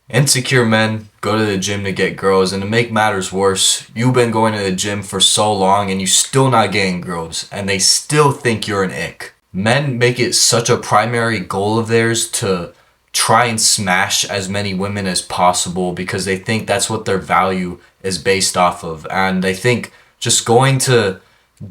Insecure men go to the gym to get girls, and to make matters worse, you've been going to the gym for so long and you still not getting girls, and they still think you're an ick. Men make it such a primary goal of theirs to try and smash as many women as possible because they think that's what their value is based off of, and they think just going to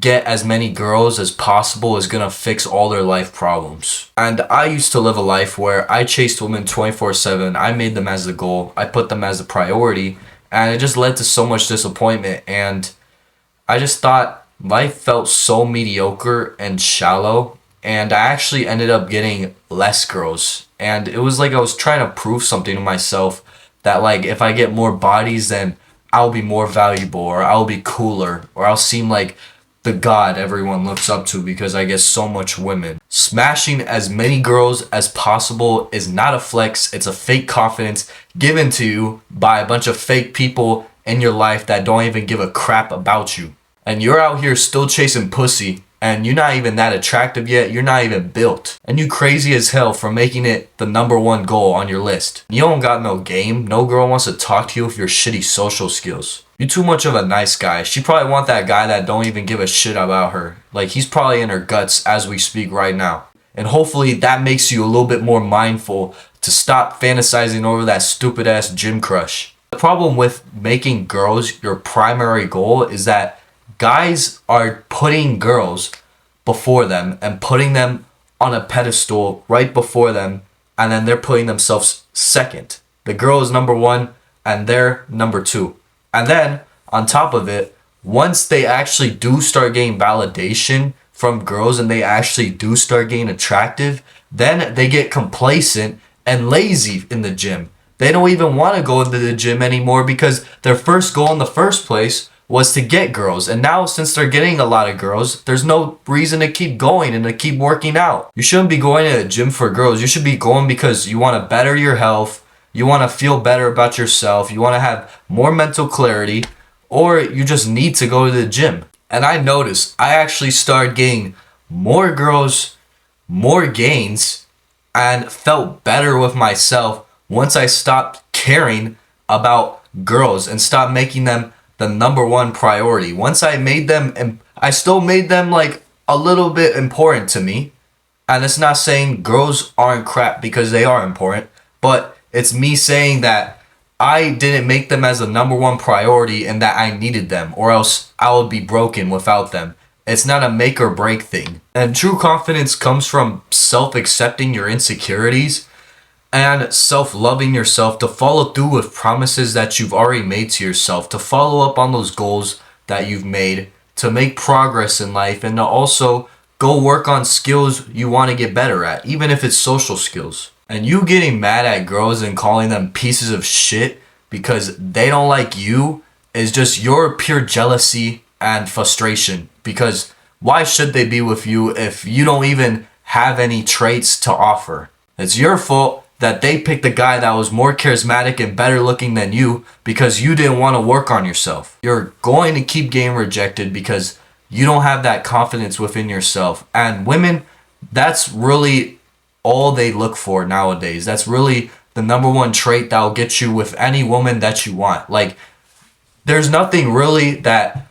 get as many girls as possible is gonna fix all their life problems. And I used to live a life where I chased women 24/7. I made them as the goal. I put them as the priority, and it just led to so much disappointment. And I just thought life felt so mediocre and shallow, and I actually ended up getting less girls. And it was like I was trying to prove something to myself that like if I get more bodies, then I'll be more valuable, or I'll be cooler, or I'll seem like the god everyone looks up to because I get so much women. Smashing as many girls as possible is not a flex, it's a fake confidence given to you by a bunch of fake people in your life that don't even give a crap about you. And you're out here still chasing pussy, and you're not even that attractive yet, you're not even built. And you crazy as hell for making it the number one goal on your list. You don't got no game, no girl wants to talk to you with your shitty social skills. You're too much of a nice guy. She probably want that guy that don't even give a shit about her. Like he's probably in her guts as we speak right now. And hopefully that makes you a little bit more mindful to stop fantasizing over that stupid ass gym crush. The problem with making girls your primary goal is that guys are putting girls before them and putting them on a pedestal right before them, and then they're putting themselves second. The girl is number one and they're number two. And then on top of it, once they actually do start getting validation from girls and they actually do start getting attractive, then they get complacent and lazy in the gym. They don't even want to go into the gym anymore because their first goal in the first place was to get girls. And now since they're getting a lot of girls, there's no reason to keep going and to keep working out. You shouldn't be going to the gym for girls. You should be going because you want to better your health. You want to feel better about yourself, you want to have more mental clarity, or you just need to go to the gym. And I noticed I actually started getting more girls, more gains, and felt better with myself once I stopped caring about girls and stopped making them the number one priority. Once I made them, and I still made them like a little bit important to me. And it's not saying girls aren't crap because they are important, but it's me saying that I didn't make them as the number one priority and that I needed them, or else I would be broken without them. It's not a make or break thing. And true confidence comes from self-accepting your insecurities and self-loving yourself, to follow through with promises that you've already made to yourself, to follow up on those goals that you've made, to make progress in life, and to also go work on skills you want to get better at, even if it's social skills. And you getting mad at girls and calling them pieces of shit because they don't like you is just your pure jealousy and frustration. Because why should they be with you if you don't even have any traits to offer? It's your fault that they picked a guy that was more charismatic and better looking than you because you didn't want to work on yourself. You're going to keep getting rejected because you don't have that confidence within yourself. And women, that's really all they look for nowadays. That's really the number one trait that will get you with any woman that you want. Like, there's nothing really that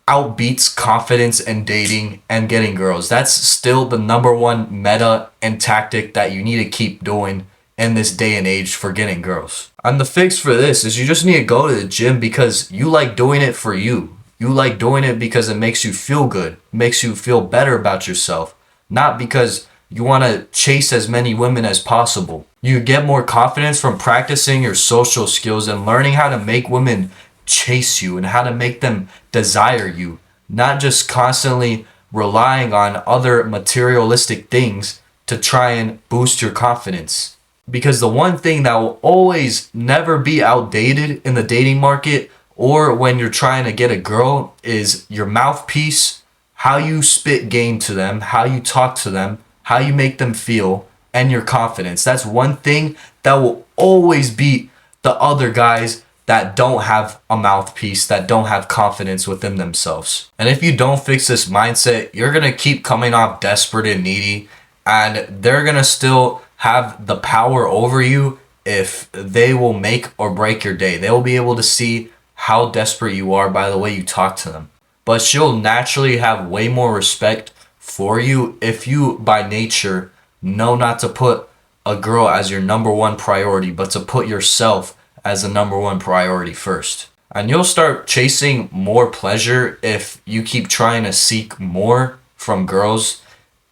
outbeats confidence in dating and getting girls. That's still the number one meta and tactic that you need to keep doing in this day and age for getting girls. And the fix for this is you just need to go to the gym because you like doing it for you. You like doing it because it makes you feel good, makes you feel better about yourself, not because you want to chase as many women as possible. You get more confidence from practicing your social skills and learning how to make women chase you and how to make them desire you, not just constantly relying on other materialistic things to try and boost your confidence. Because the one thing that will always never be outdated in the dating market or when you're trying to get a girl is your mouthpiece, how you spit game to them, how you talk to them, how you make them feel, and your confidence. That's one thing that will always beat the other guys that don't have a mouthpiece, that don't have confidence within themselves. And if you don't fix this mindset, you're going to keep coming off desperate and needy, and they're going to still have the power over you if they will make or break your day. They will be able to see how desperate you are by the way you talk to them. But she'll naturally have way more respect for you if you, by nature, know not to put a girl as your number one priority, but to put yourself as the number one priority first. And you'll start chasing more pleasure if you keep trying to seek more from girls.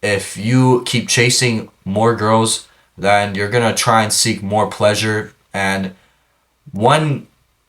If you keep chasing more girls, then you're going to try and seek more pleasure. And one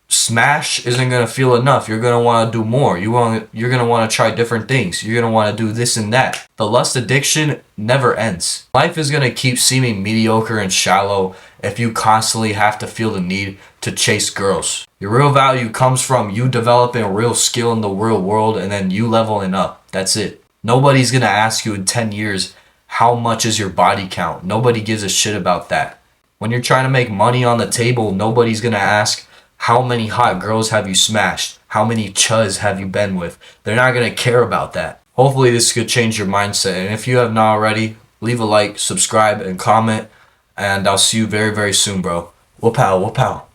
smash isn't going to feel enough. You're going to want to do more. You're going to want to try different things. You're going to want to do this and that. The lust addiction never ends. Life is going to keep seeming mediocre and shallow if you constantly have to feel the need to chase girls. Your real value comes from you developing a real skill in the real world and then you leveling up. That's it. Nobody's going to ask you in 10 years, how much is your body count? Nobody gives a shit about that. When you're trying to make money on the table, nobody's going to ask, how many hot girls have you smashed? How many chuzz have you been with? They're not going to care about that. Hopefully this could change your mindset. And if you have not already, leave a like, subscribe, and comment. And I'll see you very, very soon, bro. Whoop-pow, whoop-pow.